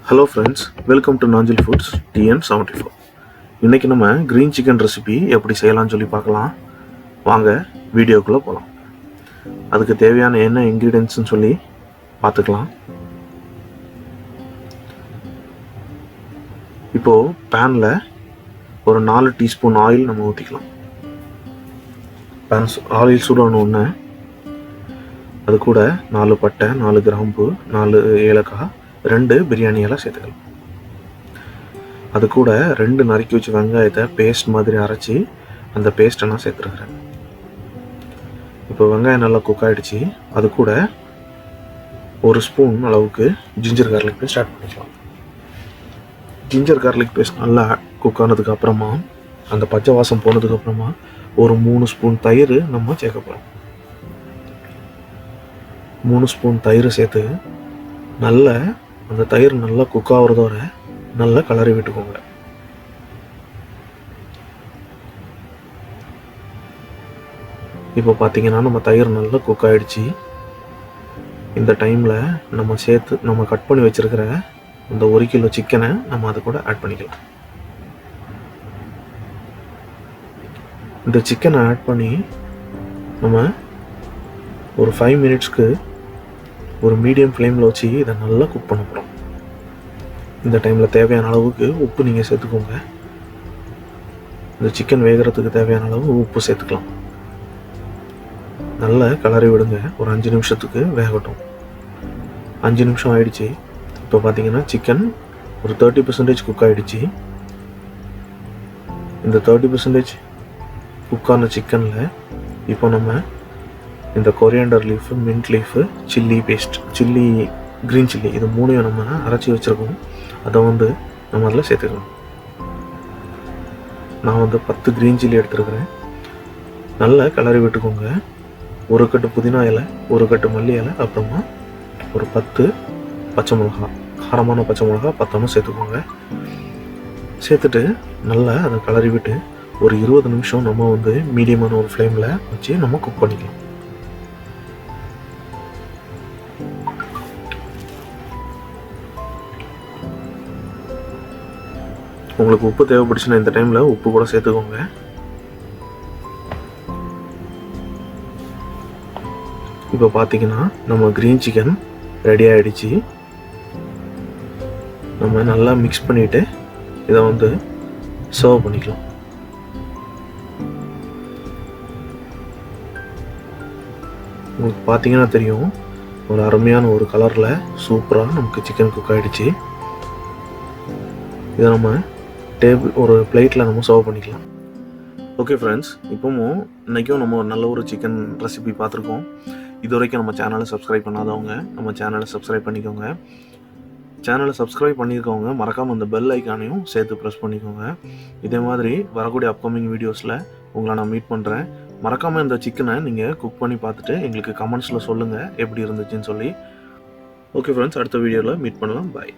Hello friends, welcome to Nanjil Foods TN74. இன்னைக்கு நம்ம green chicken recipe எப்படி செய்யலாம்னு சொல்லி பார்க்கலாம். வாங்க வீடியோக்குள்ள போலாம். அதுக்கு தேவையான என்ன ingredients சொல்லி பார்த்துக்கலாம். இப்போ panல ஒரு 4 டீஸ்பூன் ஆயில் நம்ம ஊத்திக்கலாம். ஆயில் சூடான உடனே அது கூட 4 பட்டை, 4 கிராம்பு, 4 ஏலக்காய், 2 பிரியாணி இலை சேர்த்துக்கலாம். அது கூட 2 நறுக்கி வச்ச வெங்காயத்தை பேஸ்ட் மாதிரி அரைச்சி அந்த பேஸ்ட்டை நான் சேர்த்துருக்குறேன். இப்போ வெங்காயம் நல்லா குக் ஆகிடுச்சு. அது கூட 1 ஸ்பூன் அளவுக்கு ஜிஞ்சர் கார்லிக் பேஸ்ட் ஆட் பண்ணிக்கலாம். ஜிஞ்சர் கார்லிக் பேஸ்ட் நல்லா குக் ஆனதுக்கு அப்புறமா அந்த பச்சை வாசம் போனதுக்கு அப்புறமா ஒரு 3 ஸ்பூன் தயிர் நம்ம சேர்க்க போகிறோம். 3 ஸ்பூன் தயிர் சேர்த்து நல்ல அந்த தயிர் நல்லா குக் ஆகிறதோட நல்லா கலரி விட்டுக்கோங்க. இப்போ பார்த்தீங்கன்னா நம்ம தயிர் நல்லா குக் ஆகிடுச்சு. இந்த டைமில் நம்ம கட் பண்ணி வச்சுருக்கிற இந்த 1 கிலோ சிக்கனை நம்ம அது கூட ஆட் பண்ணிக்கலாம். இந்த சிக்கனை ஆட் பண்ணி நம்ம ஒரு 5 மினிட்ஸ்க்கு ஒரு மீடியம் ஃப்ளேமில் வச்சு இதை நல்லா குக் பண்ண போகிறோம். இந்த டைமில் தேவையான அளவுக்கு உப்பு நீங்கள் சேர்த்துக்கோங்க. இந்த சிக்கன் வேகிறதுக்கு தேவையான அளவு உப்பு சேர்த்துக்கலாம். நல்லா கலரி விடுங்க. ஒரு 5 நிமிஷத்துக்கு வேகட்டும். 5 நிமிஷம் ஆயிடுச்சு. இப்போ பார்த்தீங்கன்னா சிக்கன் ஒரு 30% குக் ஆகிடுச்சு. இந்த 30% குக்கான சிக்கனில் இப்போ நம்ம இந்த coriander leaf, mint leaf, chilli paste, green chilli இது 3ஐயும் நம்ம அரைச்சி வச்சுருக்கோம். அதை நம்ம அதில் சேர்த்துக்கலாம். நான் 10 க்ரீன் சில்லி எடுத்துருக்கிறேன். நல்லா கலரி விட்டுக்கோங்க. 1 கட்டு புதினா இலை, 1 கட்டு மல்லி இலை, அப்புறமா ஒரு 10 பச்சை மிளகா, காரமான பச்சை மிளகா 10 சேர்த்துக்கோங்க. சேர்த்துட்டு நல்லா அதை கலரி விட்டு ஒரு 20 நிமிஷம் நம்ம மீடியமான ஒரு ஃப்ளேமில் வச்சு நம்ம குக் பண்ணிக்கலாம். உங்களுக்கு உப்பு தேவைப்படுச்சுன்னா இந்த டைமில் உப்பு கூட சேர்த்துக்கோங்க. இப்போ பார்த்தீங்கன்னா நம்ம க்ரீன் சிக்கன் ரெடி ஆகிடுச்சு. நம்ம நல்லா மிக்ஸ் பண்ணிவிட்டு இதை சர்வ் பண்ணிக்கலாம். உங்களுக்கு பார்த்தீங்கன்னா தெரியும், ஒரு அருமையான ஒரு கலரில் சூப்பராக நமக்கு சிக்கன் குக் ஆகிடுச்சு. இதை நம்ம ஒரு பிளேட்டில் நம்ம சர்வ் பண்ணிக்கலாம். ஓகே ஃப்ரெண்ட்ஸ், இப்போவும் இன்றைக்கும் நம்ம நல்ல ஒரு சிக்கன் ரெசிபி பார்த்துருக்கோம். இது வரைக்கும் நம்ம சேனலை சப்ஸ்கிரைப் பண்ணாதவங்க நம்ம சேனலை சப்ஸ்கிரைப் பண்ணிக்கோங்க. சேனலை சப்ஸ்கிரைப் பண்ணியிருக்கவங்க மறக்காமல் அந்த பெல் ஐக்கானையும் சேர்த்து ப்ரெஸ் பண்ணிக்கோங்க. இதே மாதிரி வரக்கூடிய அப்கமிங் வீடியோஸில் உங்களை நான் மீட் பண்ணுறேன். மறக்காமல் இந்த சிக்கனை நீங்கள் குக் பண்ணி பார்த்துட்டு எங்களுக்கு கமெண்ட்ஸில் சொல்லுங்கள் எப்படி இருந்துச்சுன்னு சொல்லி. ஓகே ஃப்ரெண்ட்ஸ், அடுத்த வீடியோவில் மீட் பண்ணலாம். பாய்.